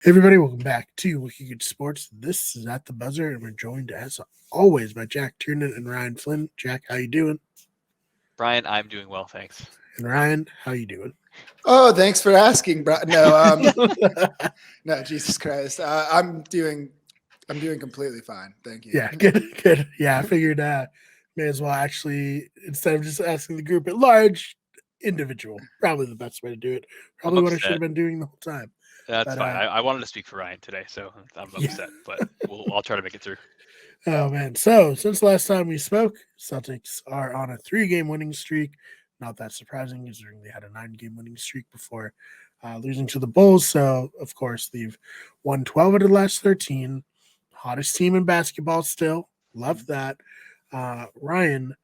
Hey everybody, welcome back to Wiki Good Sports. This is At the Buzzer, and we're joined as always by Jack Tiernan and Ryan Flynn. Jack, how you doing? Brian, I'm doing well, thanks. And Ryan, how you doing? Oh, thanks for asking, bro. No, no, Jesus Christ. I'm doing completely fine. Thank you. Yeah, good. Yeah, I figured may as well actually, instead of just asking the group at large, individual. Probably the best way to do it. I'm Probably what I should upset. have been doing the whole time. That's But fine. I wanted to speak for Ryan today, so I'm yeah. upset, but I'll try to make it through. Oh man. So since last time we spoke, Celtics are on a 3-game winning streak. Not that surprising, considering they had a 9-game winning streak before losing to the Bulls. So of course they've won 12 of the last 13. Hottest team in basketball still. Love that. Ryan,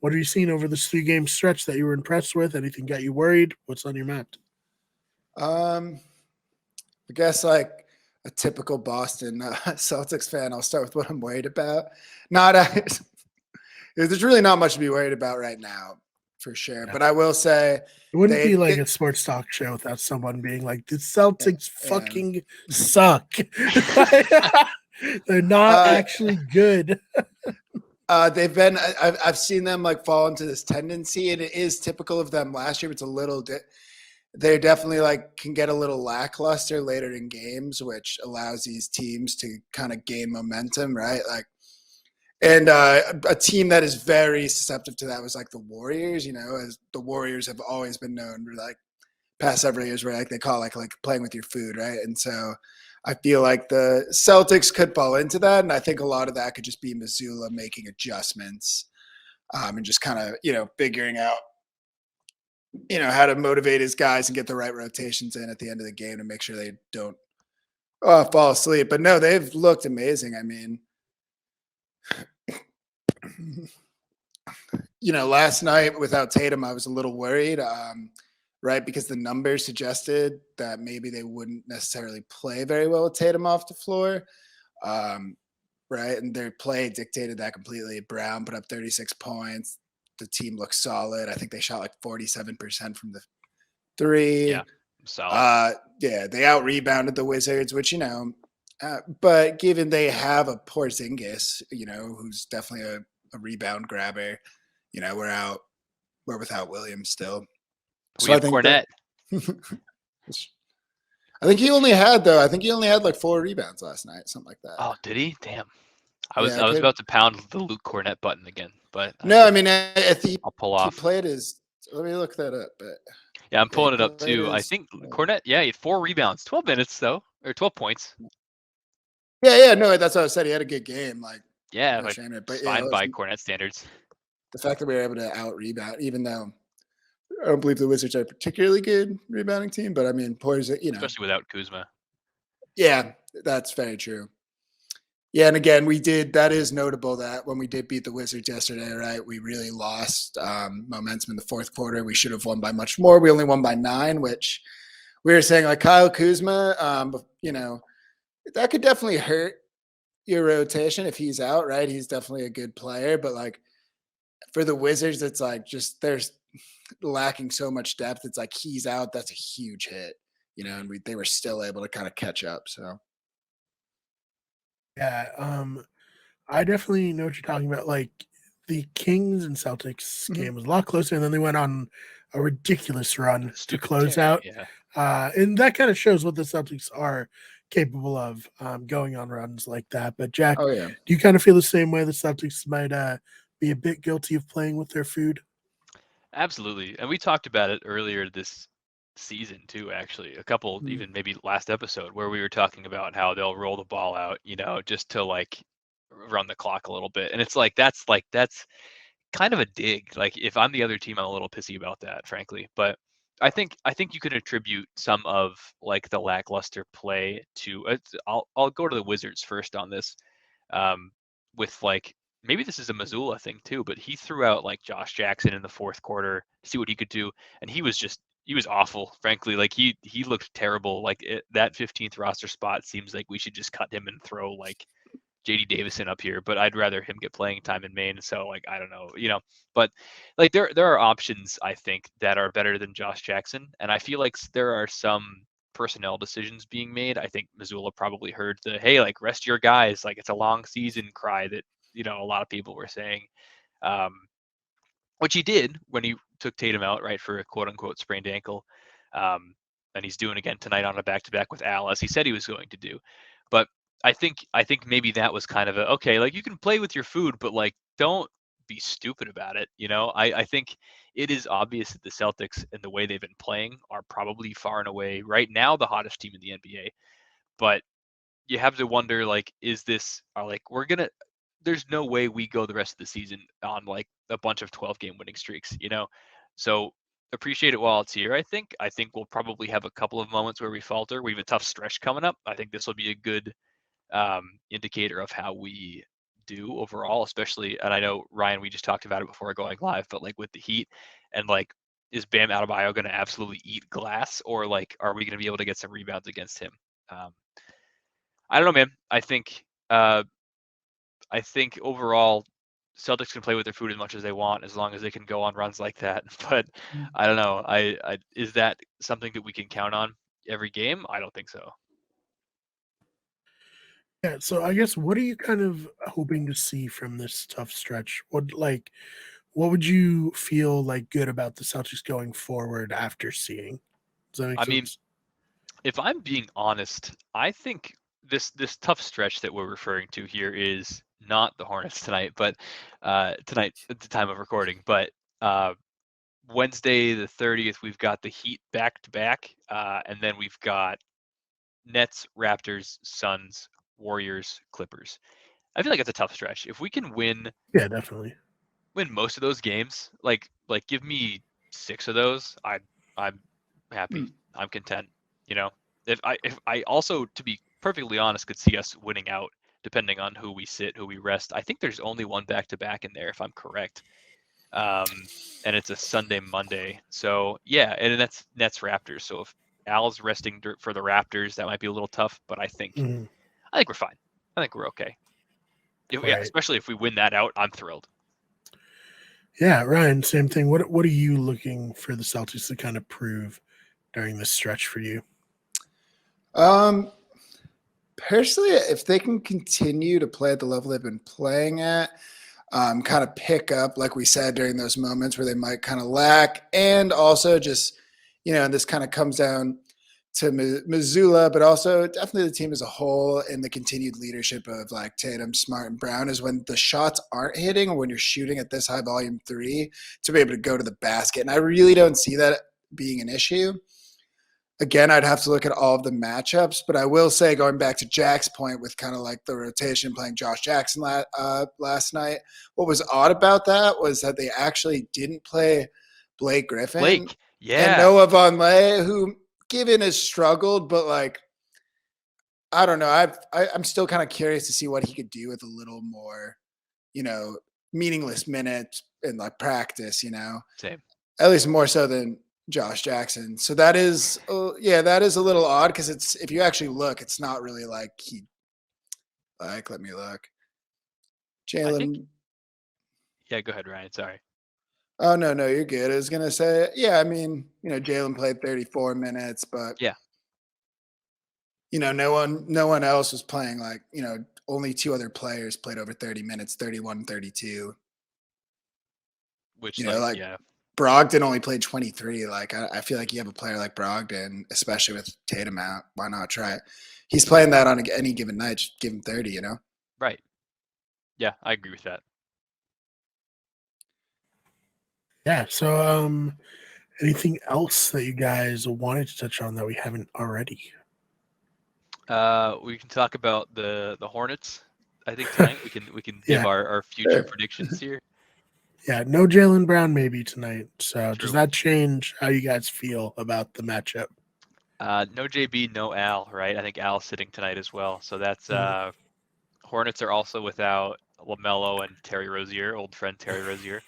what have you seen over this 3-game stretch that you were impressed with? Anything got you worried? What's on your mind? I guess like a typical Boston Celtics fan, I'll start with what I'm worried about. Not there's really not much to be worried about right now, for sure. Yeah. But I will say It wouldn't be like a sports talk show without someone being like, the Celtics fucking suck. They're not actually good. They've been. I've seen them like fall into this tendency, and it is typical of them. Last year, it's a little. They definitely like can get a little lackluster later in games, which allows these teams to kind of gain momentum, right? Like, and a team that is very susceptible to that was like the Warriors. You know, as the Warriors have always been known for like past several years, where like they call like playing with your food, right? And so I feel like the Celtics could fall into that, and I think a lot of that could just be Missoula making adjustments and just kind of figuring out how to motivate his guys and get the right rotations in at the end of the game to make sure they don't fall asleep. But no, they've looked amazing. I mean, last night without Tatum, I was a little worried, right? Because the numbers suggested that maybe they wouldn't necessarily play very well with Tatum off the floor. Right. And their play dictated that completely. Brown put up 36 points. The team looks solid. I think they shot like 47% from the three. Yeah, solid. Yeah, they out rebounded the Wizards, which but given they have a Porzingis, who's definitely a rebound grabber, we're without Williams still. So we have Cornette. I think he only had like 4 rebounds last night, something like that. Oh, did he? Damn. I was about to pound the Luke Cornette button again, but no, I mean, I'll pull off. He played his. Let me look that up. But yeah, I'm pulling it up too. I think Cornette. Yeah, he had 4 rebounds, 12 minutes though, or 12 points. Yeah, no, that's what I said. He had a good game. Like, yeah, like fine by Cornette standards. The fact that we were able to out rebound, even though I don't believe the Wizards are a particularly good rebounding team, but I mean, especially without Kuzma. Yeah, that's very true. Yeah, and again, that is notable that when we did beat the Wizards yesterday, right, we really lost momentum in the fourth quarter. We should have won by much more. We only won by 9, which we were saying like Kyle Kuzma, that could definitely hurt your rotation if he's out, right? He's definitely a good player, but like for the Wizards, it's like just there's lacking so much depth. It's like he's out. That's a huge hit, and they were still able to kind of catch up. So. Yeah, I definitely know what you're talking about. Like the Kings and Celtics game was a lot closer, and then they went on a ridiculous run to close out. Yeah. And that kind of shows what the Celtics are capable of, going on runs like that. But Jack, do you kind of feel the same way the Celtics might be a bit guilty of playing with their food? Absolutely, and we talked about it earlier this season too, actually a couple even maybe last episode where we were talking about how they'll roll the ball out, just to like run the clock a little bit, and it's like that's kind of a dig. Like if I'm the other team, I'm a little pissy about that, frankly. But I think you can attribute some of like the lackluster play to I'll go to the Wizards first on this, with like maybe this is a Missoula thing too, but he threw out like Josh Jackson in the fourth quarter to see what he could do, and he was awful, frankly. Like he looked terrible. Like that 15th roster spot seems like we should just cut him and throw like JD Davison up here, but I'd rather him get playing time in Maine. So like I don't know, but like there are options I think that are better than Josh Jackson, and I feel like there are some personnel decisions being made. I think Missoula probably heard the, hey, like rest your guys, like it's a long season cry that, a lot of people were saying, which he did when he took Tatum out, right, for a quote unquote sprained ankle. And he's doing again tonight on a back-to-back with Al, as he said he was going to do. But I think maybe that was kind of okay, like you can play with your food, but like don't be stupid about it. I think it is obvious that the Celtics and the way they've been playing are probably far and away right now the hottest team in the NBA. But you have to wonder, like, is this there's no way we go the rest of the season on like a bunch of 12-game winning streaks, So appreciate it while it's here. I think we'll probably have a couple of moments where we falter. We have a tough stretch coming up. I think this will be a good indicator of how we do overall, especially. And I know, Ryan, we just talked about it before going live, but like with the Heat and like, is Bam Adebayo going to absolutely eat glass, or like, are we going to be able to get some rebounds against him? I don't know, man. I think overall, Celtics can play with their food as much as they want, as long as they can go on runs like that. But I don't know. Is that something that we can count on every game? I don't think so. Yeah, so I guess what are you kind of hoping to see from this tough stretch? What would you feel like good about the Celtics going forward after seeing? Does that make I sense? mean, if I'm being honest, I think this tough stretch that we're referring to here is not the Hornets tonight, but tonight at the time of recording. But Wednesday the 30th, we've got the Heat back to back, and then we've got Nets, Raptors, Suns, Warriors, Clippers. I feel like it's a tough stretch. If we can win Yeah, definitely. most of those games, like give me 6 of those, I'm happy. I'm content. If I also, to be perfectly honest, could see us winning out depending on who we sit, who we rest. I think there's only one back-to-back in there, if I'm correct. And it's a Sunday, Monday. So yeah, and that's Nets Raptors. So if Al's resting for the Raptors, that might be a little tough, but I think we're fine. I think we're okay. Yeah, especially if we win that out, I'm thrilled. Yeah, Ryan, same thing. What are you looking for the Celtics to kind of prove during this stretch for you? Personally, if they can continue to play at the level they've been playing at, kind of pick up, like we said, during those moments where they might kind of lack, and also just, and this kind of comes down to Missoula, but also definitely the team as a whole and the continued leadership of like Tatum, Smart, and Brown is when the shots aren't hitting or when you're shooting at this high volume three to be able to go to the basket. And I really don't see that being an issue. Again, I'd have to look at all of the matchups, but I will say, going back to Jack's point with kind of like the rotation playing Josh Jackson last night, what was odd about that was that they actually didn't play Blake Griffin and Noah Vonleh, who given has struggled, but like, I don't know. I'm still kind of curious to see what he could do with a little more, meaningless minutes in like practice, Same. At least more so than Josh Jackson. So that is, that is a little odd because it's, if you actually look, it's not really like let me look. Jalen. Yeah, go ahead, Ryan. Sorry. Oh, no, you're good. I was going to say, yeah, I mean, Jalen played 34 minutes, but yeah, no one else was playing like, only 2 other players played over 30 minutes, 31, 32. Which, yeah. Brogdon only played 23. Like, I feel like you have a player like Brogdon, especially with Tatum out. Why not try it? He's playing that on any given night. Just give him 30, Right. Yeah, I agree with that. Yeah. So, anything else that you guys wanted to touch on that we haven't already? We can talk about the Hornets. I think tonight we can give our future predictions here. Yeah, no Jaylen Brown maybe tonight. So True. Does that change how you guys feel about the matchup? No JB, no Al, right? I think Al's sitting tonight as well. So that's Hornets are also without LaMelo and Terry Rozier, old friend Terry Rozier,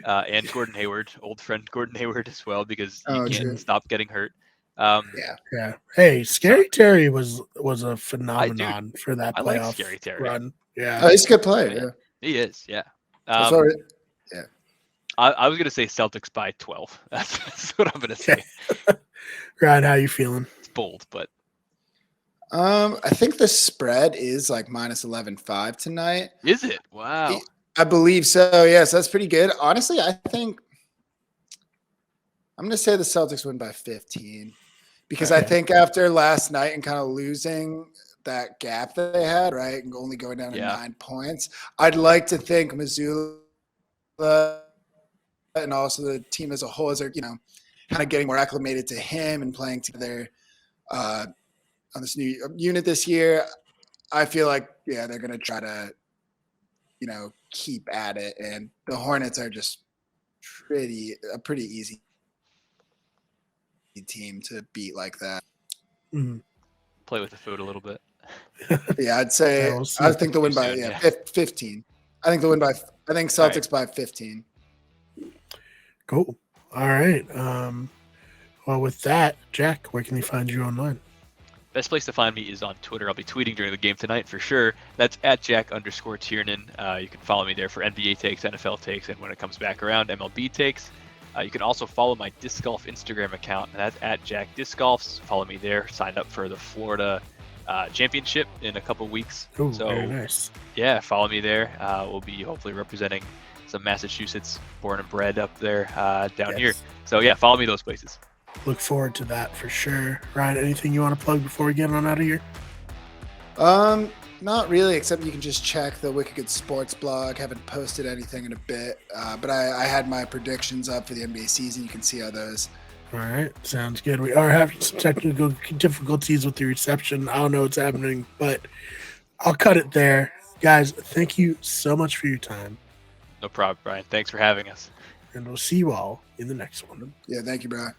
and Gordon Hayward, old friend Gordon Hayward as well, because he can't stop getting hurt. Yeah. Hey, Scary Terry was a phenomenon for that playoff I like Scary Terry. run. Yeah. Oh, he's a good player. Yeah. He is. Yeah. Yeah. I was gonna say Celtics by 12. That's what I'm gonna say. Ryan, how you feeling? bold, but I think the spread is like minus 11.5 tonight. is it? Wow. I believe so. Yes, that's pretty good. Honestly, I think I'm going to say the Celtics win by 15 because I Okay. think after last night and kind of losing that gap that they had, right, and only going down to Yeah. 9 points, I'd like to think Missoula and also the team as a whole, as they're, kind of getting more acclimated to him and playing together on this new unit this year. I feel like, they're going to try to, keep at it. And the Hornets are just a pretty easy team to beat like that. Mhm. Play with the food a little bit. Yeah, I'd say Yeah, we'll see. I think the win Too by soon, 15. I think Celtics by 15. Cool. All right. Well, with that, Jack, where can they find you online? Best place to find me is on Twitter. I'll be tweeting during the game tonight for sure. That's at Jack_Tiernan. You can follow me there for NBA takes, NFL takes, and when it comes back around, MLB takes. You can also follow my disc golf Instagram account, and that's at Jack Disc Golfs. Follow me there. Signed up for the Florida Championship in a couple weeks. Oh, So very nice. yeah, follow me there. We'll be hopefully representing some Massachusetts born and bred up there down here. Yes. So yeah, follow me those places. Look forward to that for sure. Ryan, anything you want to plug before we get on out of here? Not really, except you can just check the Wicked Good Sports blog. Haven't posted anything in a bit, but I had my predictions up for the NBA season. You can see how those. All right, sounds good. We are having some technical difficulties with the reception. I don't know what's happening, but I'll cut it there. Guys, thank you so much for your time, No problem, Brian. Thanks for having us. and we'll see you all in the next one. Yeah, thank you, Brian.